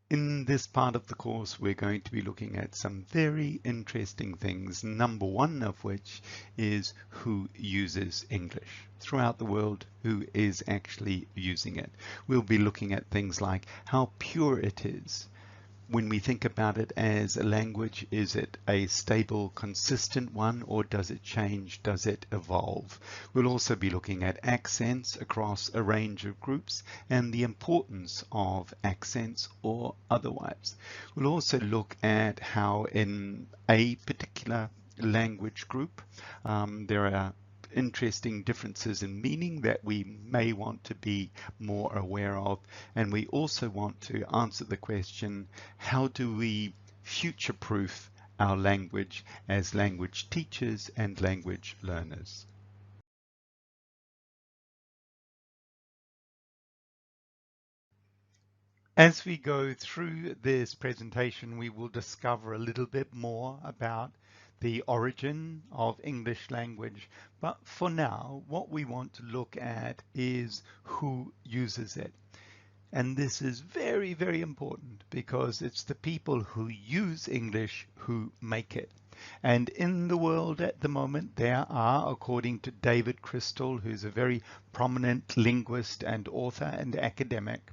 In this part of the course, we're going to be looking at some very interesting things, number one of which is who uses English throughout the world, who is actually using it. We'll be looking at things like how pure it is. When we think about it as a language, is it a stable, consistent one, or does it change? Does it evolve? We'll also be looking at accents across a range of groups and the importance of accents or otherwise. We'll also look at how in a particular language group there are interesting differences in meaning that we may want to be more aware of. And we also want to answer the question, how do we future-proof our language as language teachers and language learners? As we go through this presentation, we will discover a little bit more about the origin of English language. But for now, what we want to look at is who uses it. And this is very, very important because it's the people who use English who make it. And in the world at the moment, there are, according to David Crystal, who's a very prominent linguist and author and academic,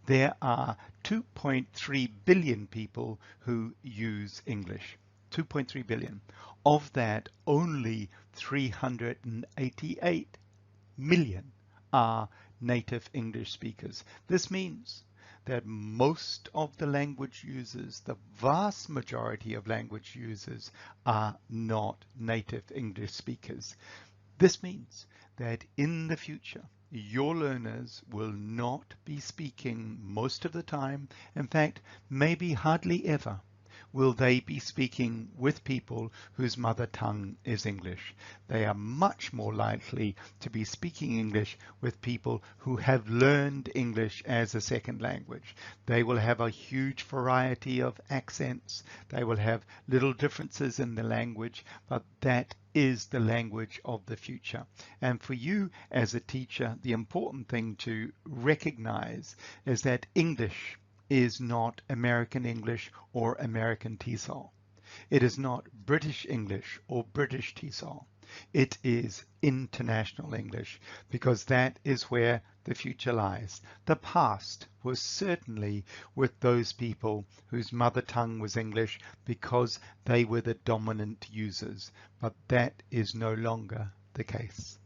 there are 2.3 billion people who use English. 2.3 billion. Of that, only 388 million are native English speakers. This means that most of the language users, the vast majority of language users, are not native English speakers. This means that in the future, your learners will not be speaking most of the time. In fact, maybe hardly ever will they be speaking with people whose mother tongue is English. They are much more likely to be speaking English with people who have learned English as a second language. They will have a huge variety of accents. They will have little differences in the language, but that is the language of the future. And for you as a teacher, the important thing to recognize is that English is not American English or American TESOL. It is not British English or British TESOL. It is international English because that is where the future lies. The past was certainly with those people whose mother tongue was English because they were the dominant users, but that is no longer the case.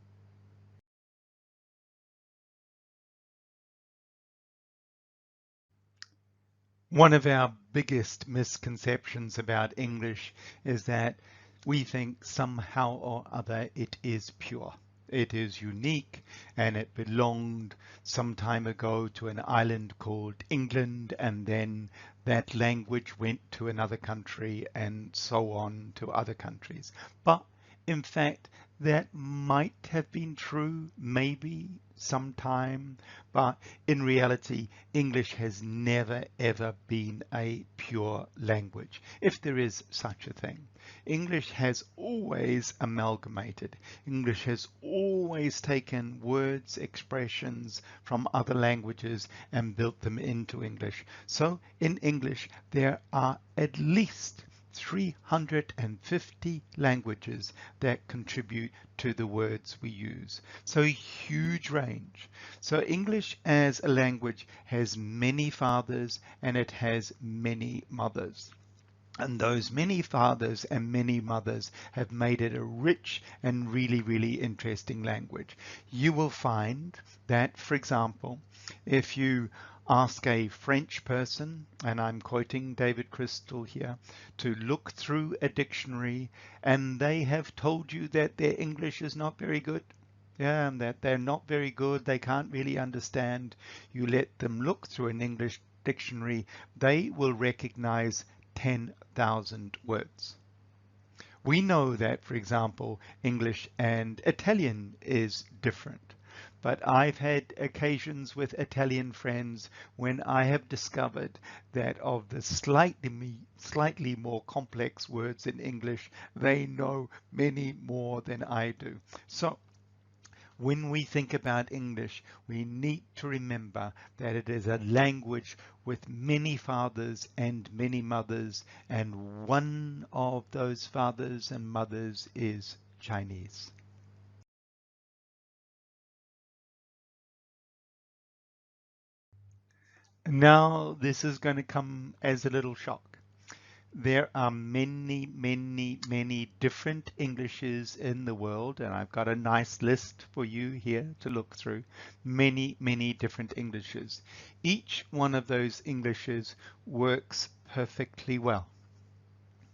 One of our biggest misconceptions about English is that we think somehow or other it is pure. It is unique and it belonged some time ago to an island called England, and then that language went to another country and so on to other countries. But in fact, that might have been true maybe sometime, but in reality, English has never ever been a pure language, if there is such a thing. English has always amalgamated. English has always taken words, expressions from other languages and built them into English. So in English, there are at least 350 languages that contribute to the words we use. So a huge range. So English as a language has many fathers and it has many mothers. And those many fathers and many mothers have made it a rich and really, really interesting language. You will find that, for example, if you ask a French person, and I'm quoting David Crystal here, to look through a dictionary and they have told you that their English is not very good, yeah, and that they're not very good, they can't really understand, you let them look through an English dictionary, they will recognize 10,000 words. We know that, for example, English and Italian is different. But I've had occasions with Italian friends when I have discovered that of the slightly more complex words in English, they know many more than I do. So When we think about English, we need to remember that it is a language with many fathers and many mothers, and one of those fathers and mothers is Chinese. Now, this is going to come as a little shock. There are many, many, many different Englishes in the world, and I've got a nice list for you here to look through. Many, many different Englishes. Each one of those Englishes works perfectly well.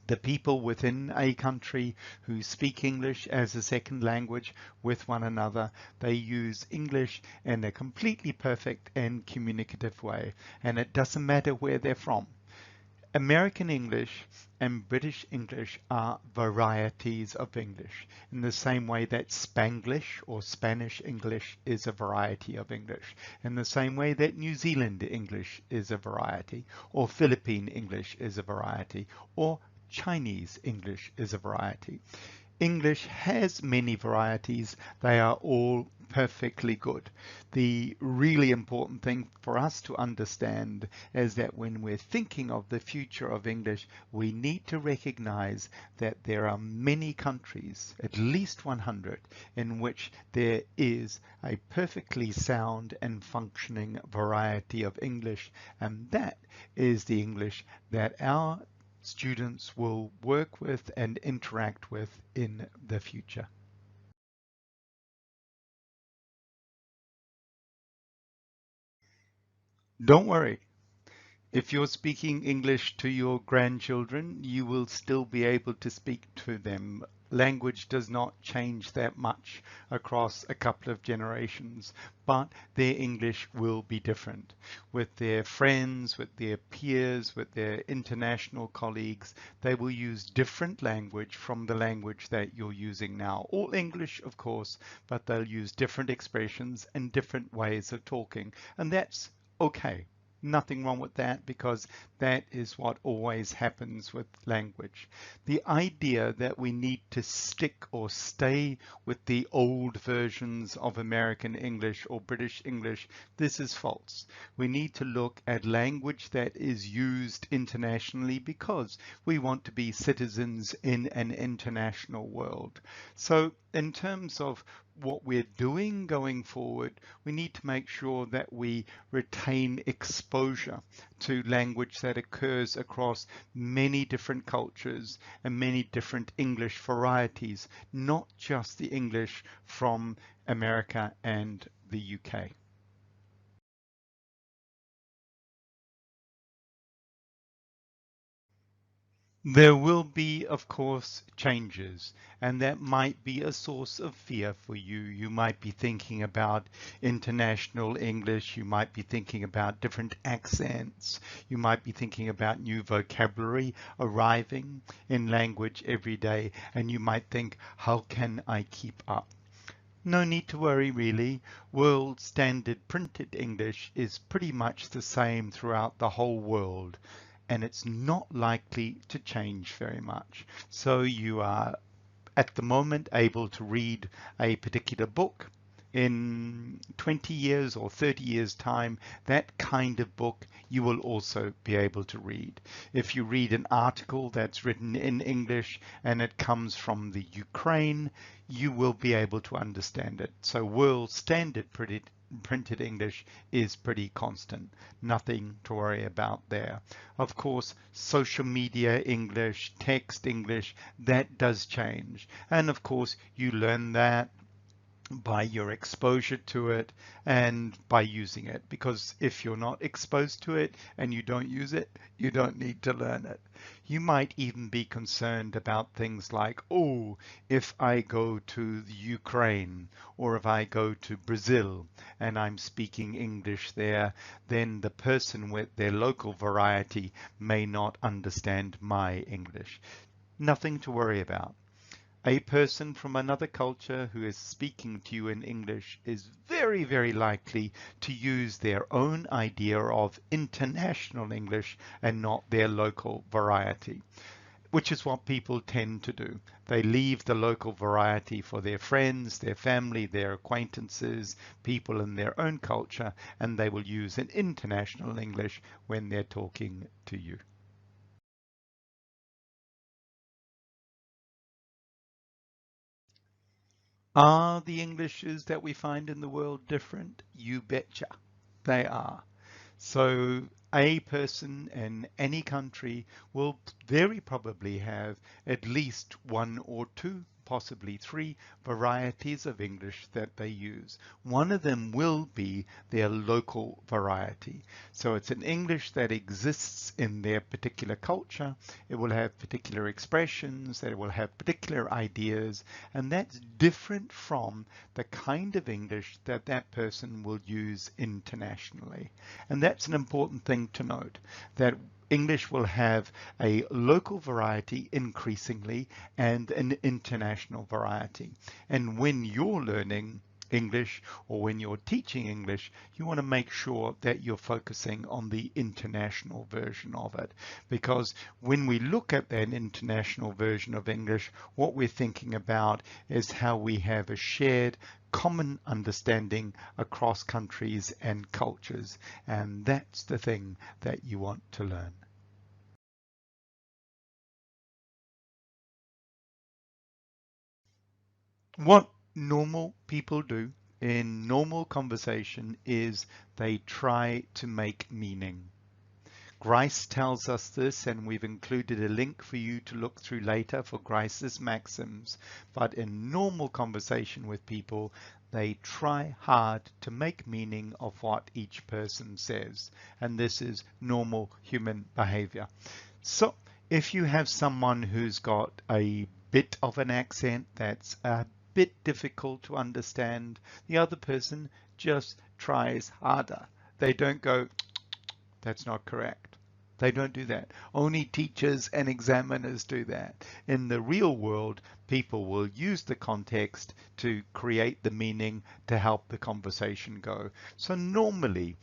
The people within a country who speak English as a second language with one another, they use English in a completely perfect and communicative way, and it doesn't matter where they're from. American English and British English are varieties of English, in the same way that Spanglish or Spanish English is a variety of English, in the same way that New Zealand English is a variety, or Philippine English is a variety, or Chinese English is a variety. English has many varieties. They are all perfectly good. The really important thing for us to understand is that when we're thinking of the future of English, we need to recognize that there are many countries, at least 100, in which there is a perfectly sound and functioning variety of English, and that is the English that our students will work with and interact with in the future. Don't worry. If you're speaking English to your grandchildren, you will still be able to speak to them. Language does not change that much across a couple of generations, but their English will be different. With their friends, with their peers, with their international colleagues, they will use different language from the language that you're using now. All English, of course, but they'll use different expressions and different ways of talking, and that's okay. Nothing wrong with that, because that is what always happens with language. The idea that we need to stick or stay with the old versions of American English or British English, this is false. We need to look at language that is used internationally, because we want to be citizens in an international world. So in terms of what we're doing going forward, we need to make sure that we retain exposure to language that occurs across many different cultures and many different English varieties, not just the English from America and the UK. There will be, of course, changes, and that might be a source of fear for you. You might be thinking about international English, you might be thinking about different accents, you might be thinking about new vocabulary arriving in language every day, and you might think, how can I keep up? No need to worry, really. World Standard Printed English is pretty much the same throughout the whole world, and it's not likely to change very much. So you are at the moment able to read a particular book. In 20 years or 30 years time, that kind of book you will also be able to read. If you read an article that's written in English and it comes from the Ukraine, you will be able to understand it. So world standard printed English is pretty constant. Nothing to worry about there. Of course, social media English, text English, that does change. And of course, you learn that by your exposure to it and by using it, because if you're not exposed to it and you don't use it, you don't need to learn it. You might even be concerned about things like, oh, if I go to the Ukraine or if I go to Brazil and I'm speaking English there, then the person with their local variety may not understand my English. Nothing to worry about. A person from another culture who is speaking to you in English is very, very likely to use their own idea of international English and not their local variety. which is what people tend to do. They leave the local variety for their friends, their family, their acquaintances, people in their own culture, and they will use an international English when they're talking to you. Are the Englishes that we find in the world different? You betcha. They are. So a person in any country will very probably have at least one or two, possibly three varieties of English that they use. One of them will be their local variety. So it's an English that exists in their particular culture. It will have particular expressions, that it will have particular ideas, and that's different from the kind of English that that person will use internationally. And that's an important thing to note, that English will have a local variety increasingly and an international variety. And when you're learning English or when you're teaching English, you want to make sure that you're focusing on the international version of it. Because when we look at that international version of English, what we're thinking about is how we have a shared common understanding across countries and cultures. And that's the thing that you want to learn. What normal people do in normal conversation is they try to make meaning. Grice tells us this, and we've included a link for you to look through later for Grice's maxims. But in normal conversation with people, they try hard to make meaning of what each person says. And this is normal human behavior. So if you have someone who's got a bit of an accent that's a bit difficult to understand, the other person just tries harder. They don't go, that's not correct. They don't do that. Only teachers and examiners do that. In the real world, people will use the context to create the meaning to help the conversation go. So normally,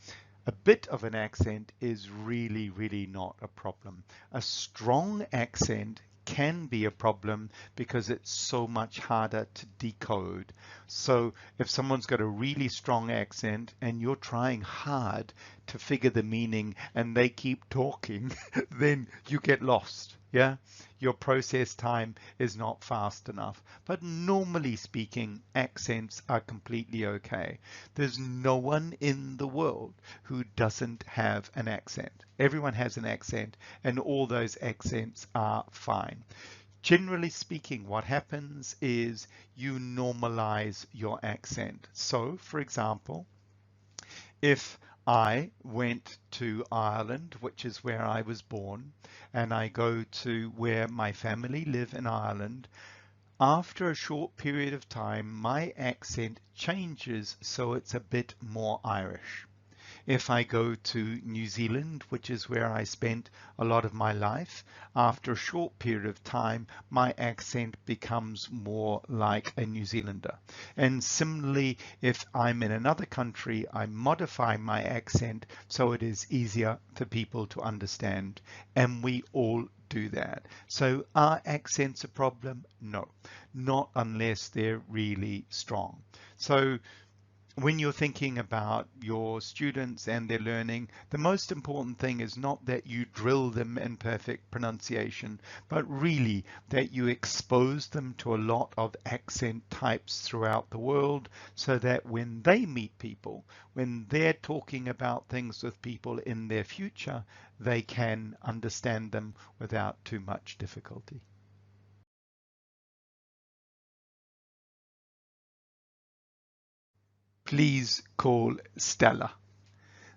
a bit of an accent is really, really not a problem. A strong accent can be a problem because it's so much harder to decode. So if someone's got a really strong accent and you're trying hard to figure the meaning and they keep talking, then you get lost. Yeah, your process time is not fast enough. But normally speaking, accents are completely okay. There's no one in the world who doesn't have an accent. Everyone has an accent, and all those accents are fine. Generally speaking, what happens is you normalize your accent. So, for example, if I went to Ireland, which is where I was born, and I go to where my family live in Ireland, after a short period of time, my accent changes so it's a bit more Irish. If I go to New Zealand, which is where I spent a lot of my life, after a short period of time, my accent becomes more like a New Zealander. And similarly, if I'm in another country, I modify my accent so it is easier for people to understand. And we all do that. So are accents a problem? No, not unless they're really strong. So when you're thinking about your students and their learning, the most important thing is not that you drill them in perfect pronunciation, but really that you expose them to a lot of accent types throughout the world so that when they meet people, when they're talking about things with people in their future, they can understand them without too much difficulty. Please call Stella.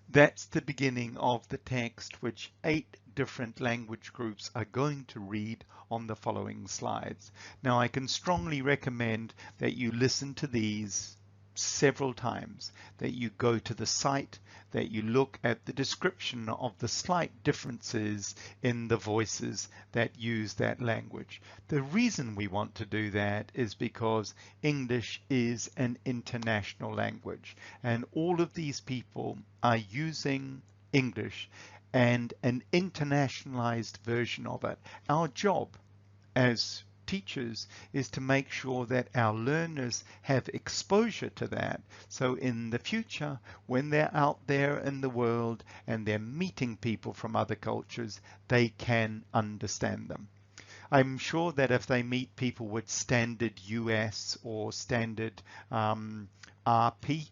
That's the beginning of the text which 8 different language groups are going to read on the following slides. Now I can strongly recommend that you listen to these several times, that you go to the site, that you look at the description of the slight differences in the voices that use that language. The reason we want to do that is because English is an international language, and all of these people are using English and an internationalized version of it. Our job as teachers is to make sure that our learners have exposure to that. So in the future, when they're out there in the world and they're meeting people from other cultures, they can understand them. I'm sure that if they meet people with standard US or standard RP,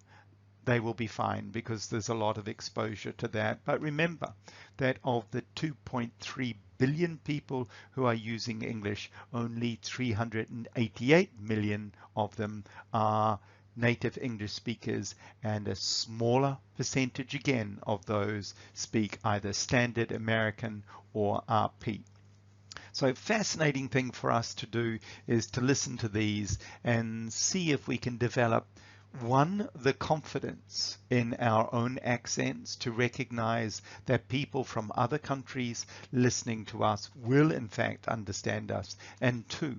they will be fine because there's a lot of exposure to that. But remember that of the 2.3 billion people who are using English, only 388 million of them are native English speakers, and a smaller percentage again of those speak either standard American or RP. So fascinating thing for us to do is to listen to these and see if we can develop one, the confidence in our own accents to recognize that people from other countries listening to us will in fact understand us. And two,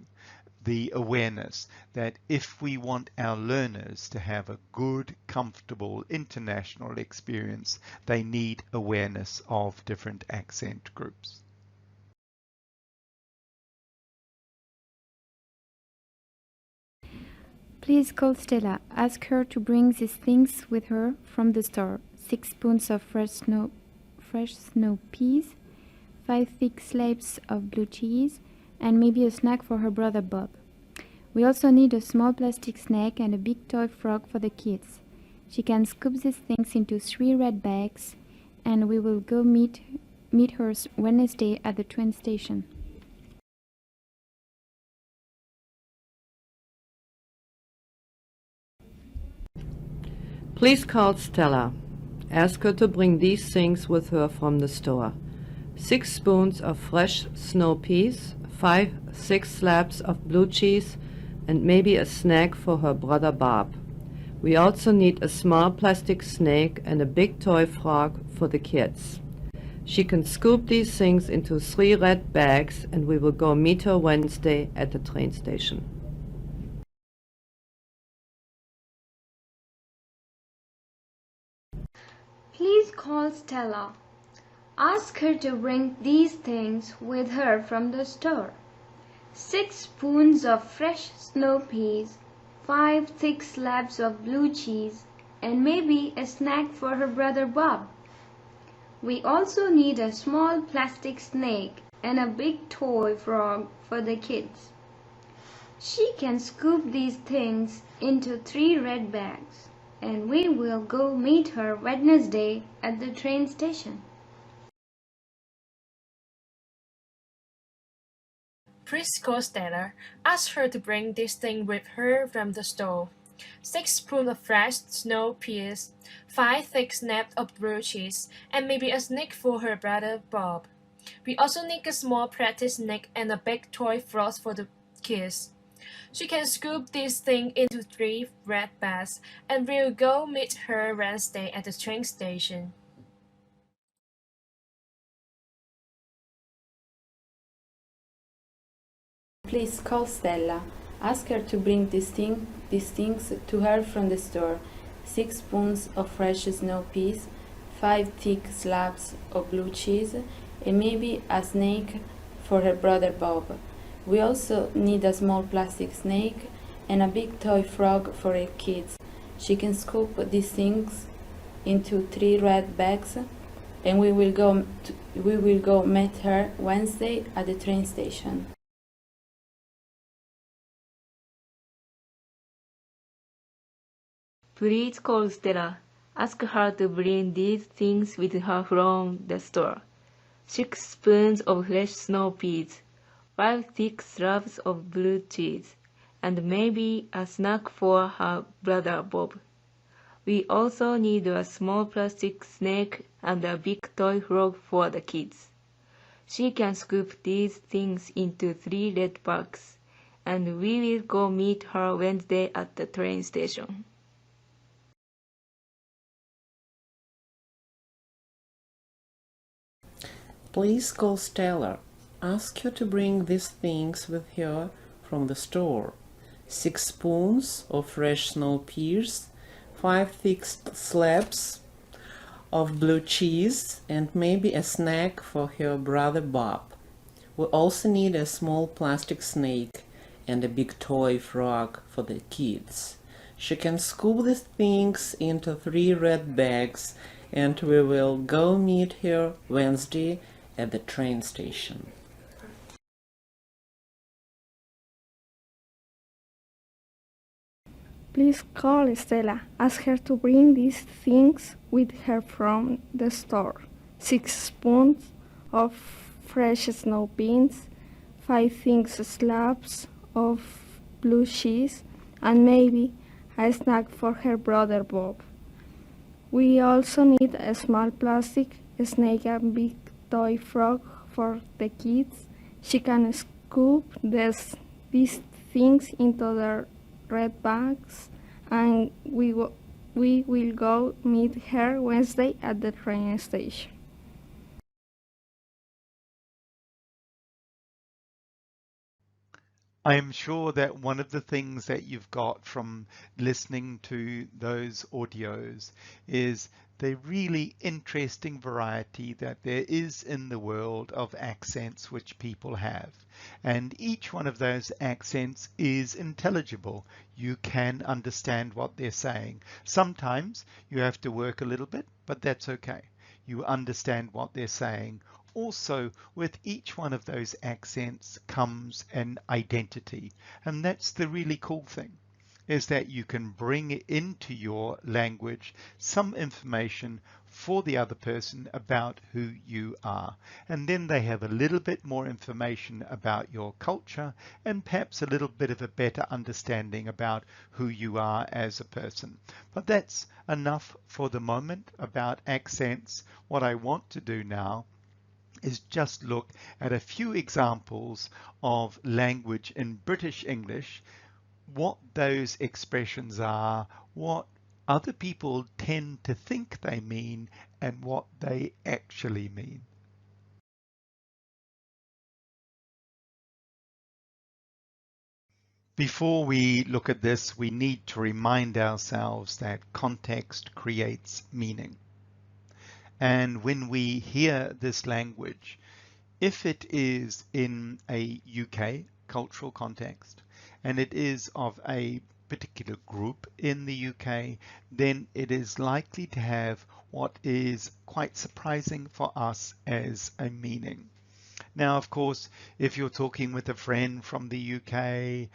the awareness that if we want our learners to have a good, comfortable international experience, they need awareness of different accent groups. Please call Stella. Ask her to bring these things with her from the store. 6 spoons of fresh snow peas, 5 thick slabs of blue cheese, and maybe a snack for her brother Bob. We also need a small plastic snake and a big toy frog for the kids. She can scoop these things into 3 red bags, and we will go meet her Wednesday at the train station. Please call Stella. Ask her to bring these things with her from the store. 6 spoons of fresh snow peas, 5 thick slabs of blue cheese, and maybe a snack for her brother Bob. We also need a small plastic snake and a big toy frog for the kids. She can scoop these things into 3 red bags, and we will go meet her Wednesday at the train station. Please call Stella. Ask her to bring these things with her from the store. 6 spoons of fresh snow peas, 5 thick slabs of blue cheese, and maybe a snack for her brother Bob. We also need a small plastic snake and a big toy frog for the kids. She can scoop these things into 3 red bags, and we will go meet her Wednesday at the train station. Please call Stella. Ask her to bring this thing with her from the store. 6 spoons of fresh snow peas, 5 thick snaps of blue cheese, and maybe a snack for her brother Bob. We also need a small plastic snake and a big toy frog for the kids. She can scoop this thing into 3 red bags, and we'll go meet her Wednesday at the train station. Please call Stella. Ask her to bring these things to her from the store. 6 spoons of fresh snow peas, 5 thick slabs of blue cheese, and maybe a snake for her brother Bob. We also need a small plastic snake and a big toy frog for her kids. She can scoop these things into 3 red bags, and we will go meet her Wednesday at the train station. Please call Stella. Ask her to bring these things with her from the store. 6 spoons of fresh snow peas, 5 thick slabs of blue cheese, and maybe a snack for her brother Bob. We also need a small plastic snake and a big toy frog for the kids. She can scoop these things into 3 red bags, and we will go meet her Wednesday at the train station. Please call Stella. Ask her to bring these things with her from the store. 6 spoons of fresh snow peas, 5 thick slabs of blue cheese and maybe a snack for her brother Bob. We also need a small plastic snake and a big toy frog for the kids. She can scoop the things into 3 red bags and we will go meet her Wednesday at the train station. Please call Stella. Ask her to bring these things with her from the store. 6 spoons of fresh snow beans, 5 thin slabs of blue cheese, and maybe a snack for her brother Bob. We also need a small plastic snake and big toy frog for the kids. She can scoop these things into their red bags, and we will go meet her Wednesday at the train station. I am sure that one of the things that you've got from listening to those audios is the really interesting variety that there is in the world of accents which people have. And each one of those accents is intelligible. You can understand what they're saying. Sometimes you have to work a little bit, but that's okay. You understand what they're saying. Also, with each one of those accents comes an identity, and that's the really cool thing, is that you can bring into your language some information for the other person about who you are. And then they have a little bit more information about your culture and perhaps a little bit of a better understanding about who you are as a person. But that's enough for the moment about accents. What I want to do now is just look at a few examples of language in British English, what those expressions are, what other people tend to think they mean, and what they actually mean. Before we look at this, we need to remind ourselves that context creates meaning. And when we hear this language, if it is in a UK cultural context and it is of a particular group in the UK, then it is likely to have what is quite surprising for us as a meaning. Now, of course, if you're talking with a friend from the UK,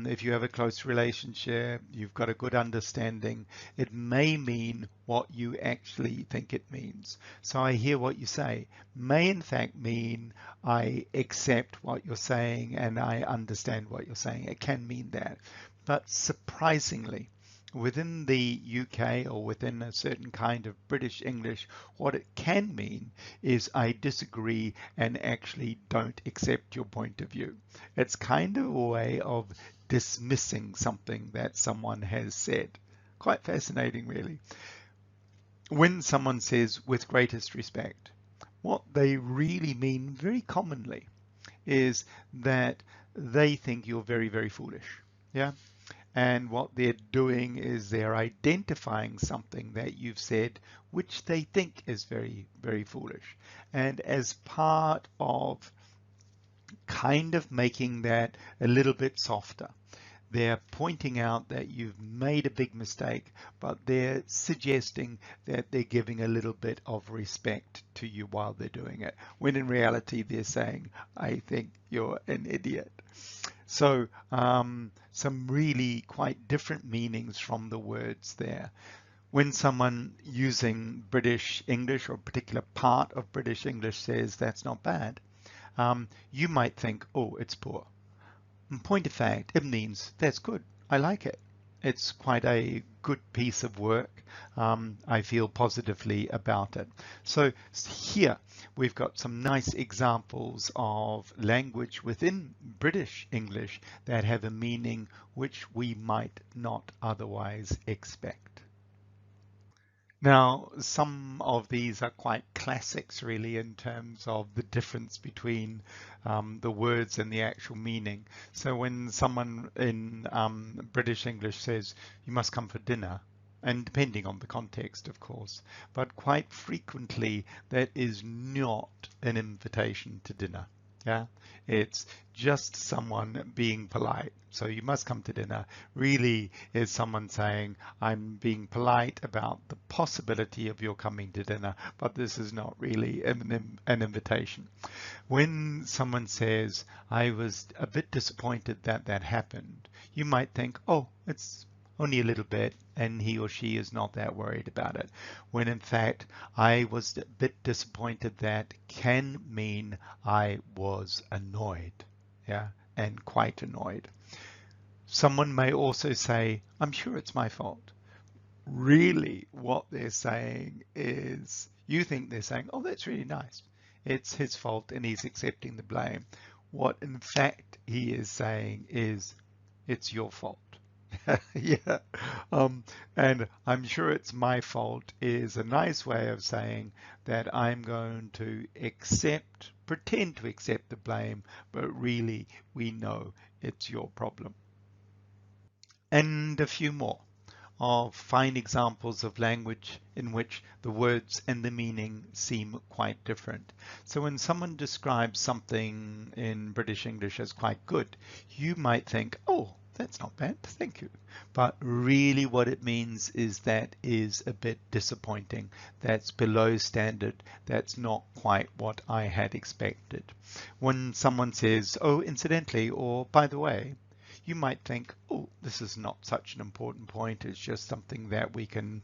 if you have a close relationship, you've got a good understanding, it may mean what you actually think it means. So I hear what you say may in fact mean I accept what you're saying and I understand what you're saying. It can mean that. But surprisingly, within the UK or within a certain kind of British English, what it can mean is I disagree and actually don't accept your point of view. It's kind of a way of dismissing something that someone has said. Quite fascinating, really. When someone says with greatest respect, what they really mean very commonly is that they think you're very, very foolish. Yeah. And what they're doing is they're identifying something that you've said, which they think is very, very foolish. And as part of kind of making that a little bit softer, they're pointing out that you've made a big mistake, but they're suggesting that they're giving a little bit of respect to you while they're doing it, when in reality they're saying, I think you're an idiot. So some really quite different meanings from the words there. When someone using British English or a particular part of British English says that's not bad, you might think, oh, it's poor. In point of fact, it means that's good. I like it. It's quite a good piece of work. I feel positively about it. So here we've got some nice examples of language within British English that have a meaning which we might not otherwise expect. Now, some of these are quite classics really in terms of the difference between the words and the actual meaning. So when someone in British English says, you must come for dinner, and depending on the context, of course, but quite frequently that is not an invitation to dinner. Yeah, it's just someone being polite. So you must come to dinner really is someone saying, I'm being polite about the possibility of your coming to dinner, but this is not really an invitation. When someone says, I was a bit disappointed that that happened, you might think, oh, it's only a little bit, and he or she is not that worried about it. When in fact, I was a bit disappointed that can mean I was annoyed, yeah, and quite annoyed. Someone may also say, I'm sure it's my fault. Really, what they're saying is, you think they're saying, oh, that's really nice. It's his fault and he's accepting the blame. What in fact he is saying is, it's your fault. Yeah. And I'm sure it's my fault is a nice way of saying that I'm going to pretend to accept the blame, but really we know it's your problem. And a few more of fine examples of language in which the words and the meaning seem quite different. So when someone describes something in British English as quite good, you might think, oh, that's not bad, thank you. But really what it means is that is a bit disappointing. That's below standard. That's not quite what I had expected. When someone says, oh, incidentally, or by the way, you might think, oh, this is not such an important point. It's just something that we can,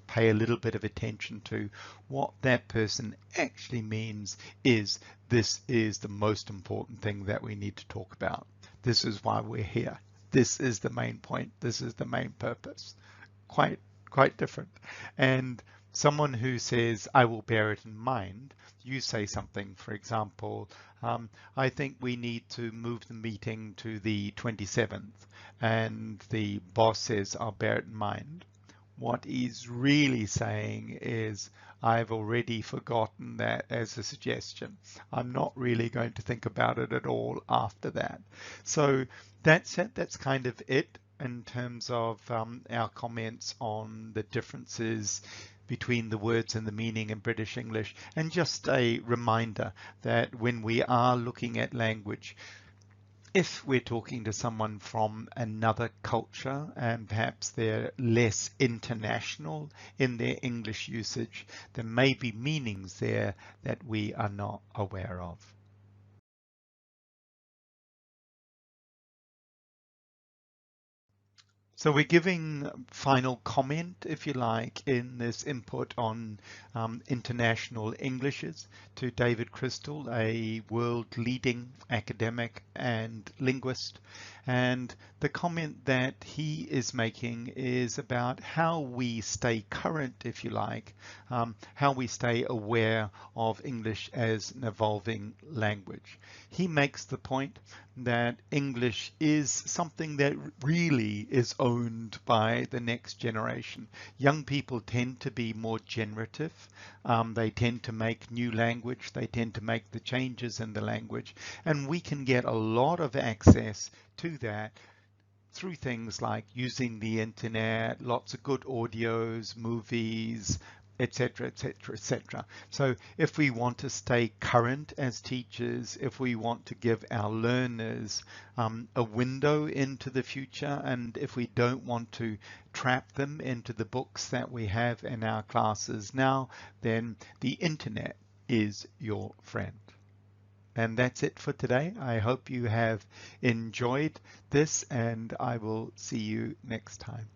pay a little bit of attention to. What that person actually means is this is the most important thing that we need to talk about. This is why we're here. This is the main point. This is the main purpose. Quite different. And someone who says, I will bear it in mind, you say something, for example, I think we need to move the meeting to the 27th, and the boss says, I'll bear it in mind. What he's really saying is, I've already forgotten that as a suggestion. I'm not really going to think about it at all after that. So that's it. That's kind of it in terms of our comments on the differences between the words and the meaning in British English. And just a reminder that when we are looking at language, if we're talking to someone from another culture and perhaps they're less international in their English usage, there may be meanings there that we are not aware of. So we're giving final comment, if you like, in this input on international Englishes to David Crystal, a world-leading academic and linguist. And the comment that he is making is about how we stay current, if you like, how we stay aware of English as an evolving language. He makes the point that English is something that really is owned by the next generation. Young people tend to be more generative. They tend to make new language. They tend to make the changes in the language. And we can get a lot of access to that through things like using the internet, lots of good audios, movies, etc., etc., etc. So if we want to stay current as teachers, if we want to give our learners a window into the future, and if we don't want to trap them into the books that we have in our classes now, then the internet is your friend. And that's it for today. I hope you have enjoyed this, and I will see you next time.